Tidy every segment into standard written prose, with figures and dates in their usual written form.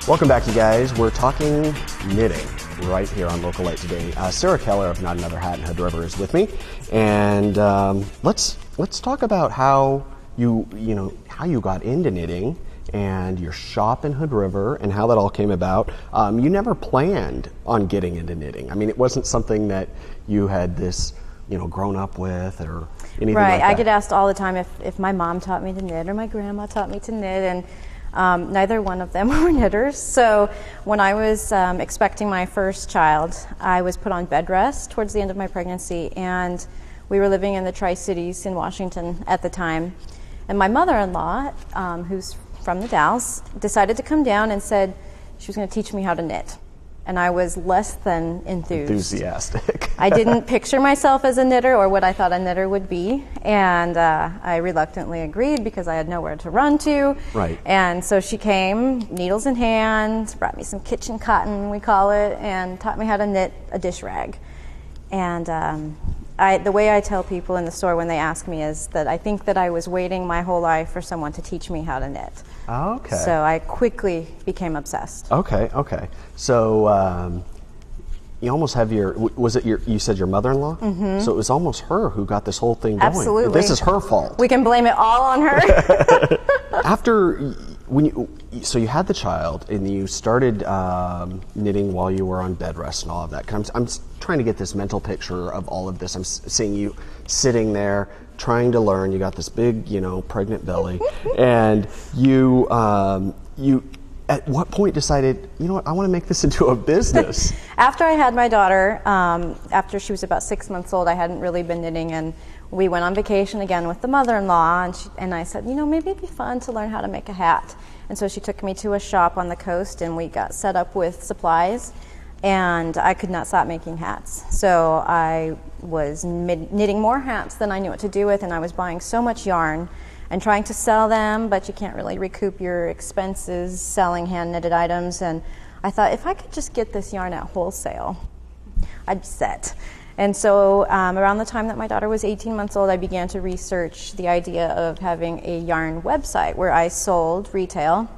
Welcome back, you guys. We're talking knitting right here on Localite today. Sarah Keller of Not Another Hat in Hood River is with me, and let's talk about how you got into knitting and your shop in Hood River and how that all came about. You never planned on getting into knitting. I mean, it wasn't something that you had grown up with or anything right. like that. I get asked all the time if my mom taught me to knit or my grandma taught me to knit, and neither one of them were knitters. So when I was expecting my first child, I was put on bed rest towards the end of my pregnancy, and we were living in the Tri-Cities in Washington at the time. And my mother-in-law, who's from the Dalles, decided to come down and said she was going to teach me how to knit. And I was less than enthusiastic. I didn't picture myself as a knitter or what I thought a knitter would be. And I reluctantly agreed because I had nowhere to run to. Right. And so she came, needles in hand, brought me some kitchen cotton, we call it, and taught me how to knit a dish rag. And the way I tell people in the store when they ask me is that I think that I was waiting my whole life for someone to teach me how to knit. Oh, okay. So I quickly became obsessed. Okay. So you almost have you said your mother-in-law? Mm-hmm. So it was almost her who got this whole thing going. Absolutely. This is her fault. We can blame it all on her. So you had the child and you started knitting while you were on bed rest and all of that. I'm trying to get this mental picture of all of this. I'm seeing you sitting there trying to learn. You got this big, pregnant belly, and you at what point decided, I want to make this into a business? After I had my daughter, after she was about 6 months old, I hadn't really been knitting, and we went on vacation again with the mother-in-law, and I said, maybe it'd be fun to learn how to make a hat. And so she took me to a shop on the coast, and we got set up with supplies, and I could not stop making hats. So I was knitting more hats than I knew what to do with, and I was buying so much yarn and trying to sell them, but you can't really recoup your expenses selling hand-knitted items. And I thought, if I could just get this yarn at wholesale, I'd be set. And so around the time that my daughter was 18 months old, I began to research the idea of having a yarn website where I sold retail,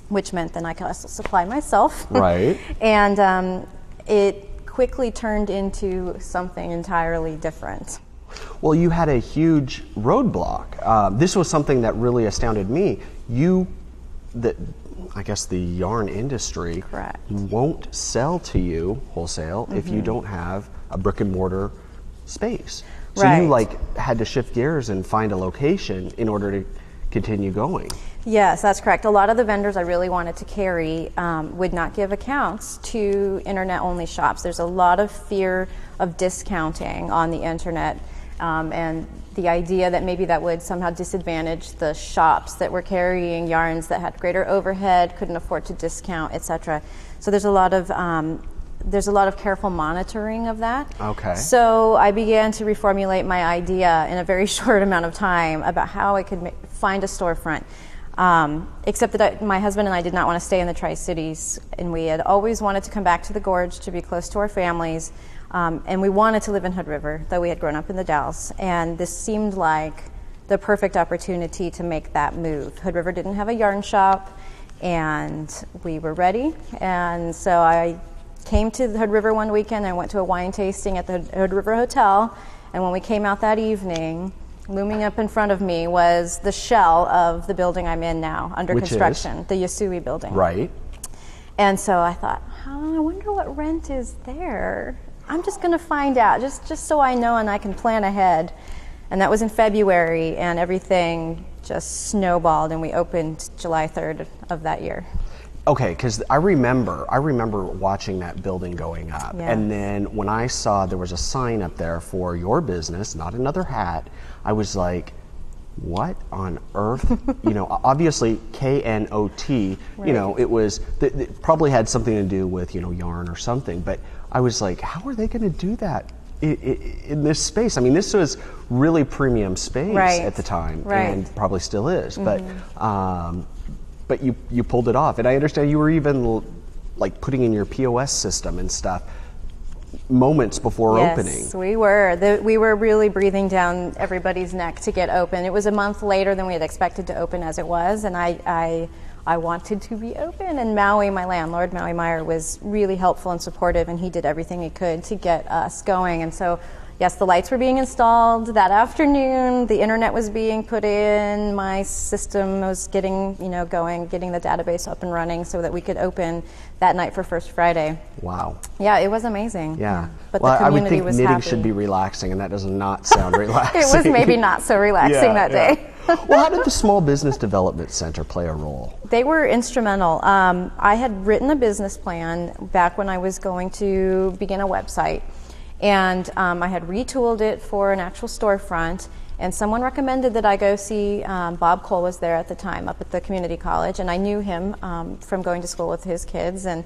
which meant then I could also supply myself. Right. And it quickly turned into something entirely different. Well, you had a huge roadblock. This was something that really astounded me. I guess the yarn industry Correct. won't sell to you wholesale if you don't have a brick and mortar space. So Right. you had to shift gears and find a location in order to continue going. Yes, that's correct. A lot of the vendors I really wanted to carry would not give accounts to internet-only shops. There's a lot of fear of discounting on the internet, and the idea that maybe that would somehow disadvantage the shops that were carrying yarns that had greater overhead, couldn't afford to discount, etc. So there's a lot of careful monitoring of that. Okay. So I began to reformulate my idea in a very short amount of time about how I could find a storefront. Except that my husband and I did not want to stay in the Tri-Cities, and we had always wanted to come back to the Gorge to be close to our families, and we wanted to live in Hood River, though we had grown up in the Dalles, and this seemed like the perfect opportunity to make that move. Hood River didn't have a yarn shop, and we were ready, and so I came to the Hood River one weekend. I went to a wine tasting at the Hood River Hotel, and when we came out that evening, looming up in front of me was the shell of the building I'm in now, under construction, the Yasui building. Right. And so I thought, I wonder what rent is there. I'm just going to find out, just so I know and I can plan ahead. And that was in February, and everything just snowballed, and we opened July 3rd of that year. Okay, because I remember watching that building going up, Yeah. and then when I saw there was a sign up there for your business, Not Another Hat, I was like, what on earth? Obviously KNOT, Right. it probably had something to do with, yarn or something, but I was like, how are they going to do that in this space? I mean, this was really premium space Right. at the time, Right. and probably still is, Mm-hmm. but you pulled it off. And I understand you were even putting in your POS system and stuff moments before opening. Yes, we were. We were really breathing down everybody's neck to get open. It was a month later than we had expected to open as it was, and I I wanted to be open. And Maui, my landlord, Maui Meyer, was really helpful and supportive, and he did everything he could to get us going. And so, yes, the lights were being installed that afternoon. The internet was being put in. My system was getting, going, getting the database up and running so that we could open that night for First Friday. Wow. Yeah, it was amazing. Yeah. But well, the community I would think was knitting happy. should be relaxing, and that does not sound relaxing. It was maybe not so relaxing that day. Well, how did the Small Business Development Center play a role? They were instrumental. I had written a business plan back when I was going to begin a website, and I had retooled it for an actual storefront, and someone recommended that I go see, Bob Cole was there at the time up at the community college, and I knew him from going to school with his kids, and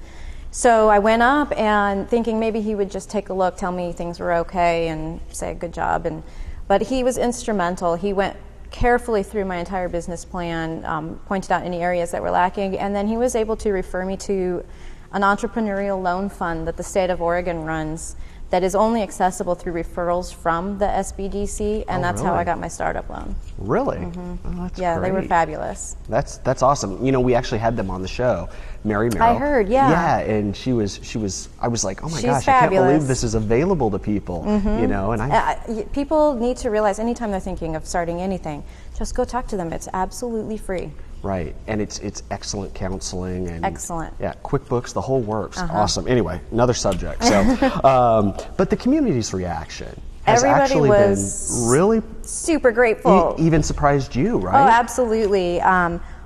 so I went up and thinking maybe he would just take a look, tell me things were okay, and say good job, but he was instrumental. He went carefully through my entire business plan, pointed out any areas that were lacking, and then he was able to refer me to an entrepreneurial loan fund that the state of Oregon runs that is only accessible through referrals from the SBDC, and that's how I got my startup loan. Really? Oh, that's Yeah, great. they were fabulous. That's awesome. We actually had them on the show, Mary Merrill. I heard, yeah. Yeah, and she was. I was like, oh my She's gosh, I can't believe this is available to people. And People need to realize anytime they're thinking of starting anything, just go talk to them. It's absolutely free. Right, and it's excellent counseling and Excellent. Yeah, QuickBooks, the whole works. Awesome. Anyway, another subject. So, but the community's reaction has Everybody actually was been really super grateful. even surprised you, right? Oh, absolutely.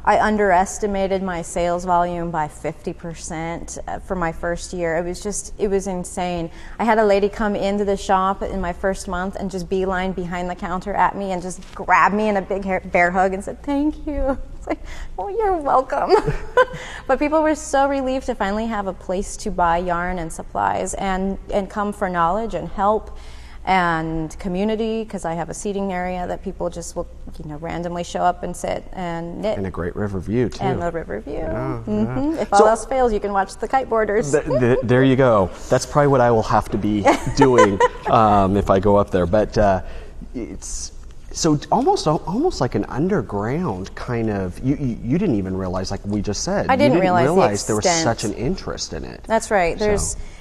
I underestimated my sales volume by 50% for my first year. It was insane. I had a lady come into the shop in my first month and just beeline behind the counter at me and just grab me in a big bear hug and said, "Thank you." It's like, "Oh, you're welcome." But people were so relieved to finally have a place to buy yarn and supplies and come for knowledge and help. And community, because I have a seating area that people just will, randomly show up and sit and knit. And a great river view, too. And the river view. Yeah. If all else fails, you can watch the kiteboarders. There you go. That's probably what I will have to be doing if I go up there. But it's so almost like an underground kind of. You didn't even realize, like we just said. I didn't realize there was extent. such an interest in it. That's right.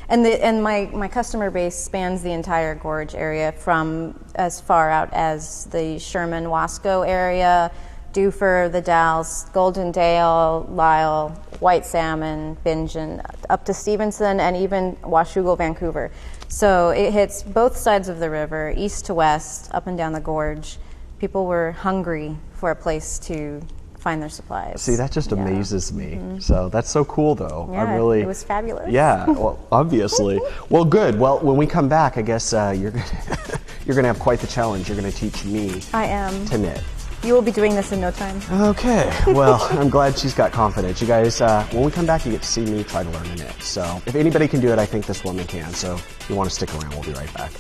And my customer base spans the entire gorge area from as far out as the Sherman Wasco area, Dufur, the Dalles, Golden Dale, Lyle, White Salmon, Bingen, up to Stevenson, and even Washougal, Vancouver. So it hits both sides of the river, east to west, up and down the gorge. People were hungry for a place to find their supplies. See, that just amazes me. So that's so cool, though. Yeah, it was fabulous. Yeah, well, obviously. Well, good. Well, when we come back, I guess you're gonna have quite the challenge. You're gonna teach me. I am. To knit. You will be doing this in no time. Okay. Well, I'm glad she's got confidence. You guys, when we come back, you get to see me try to learn to knit. So if anybody can do it, I think this woman can. So if you want to stick around, we'll be right back.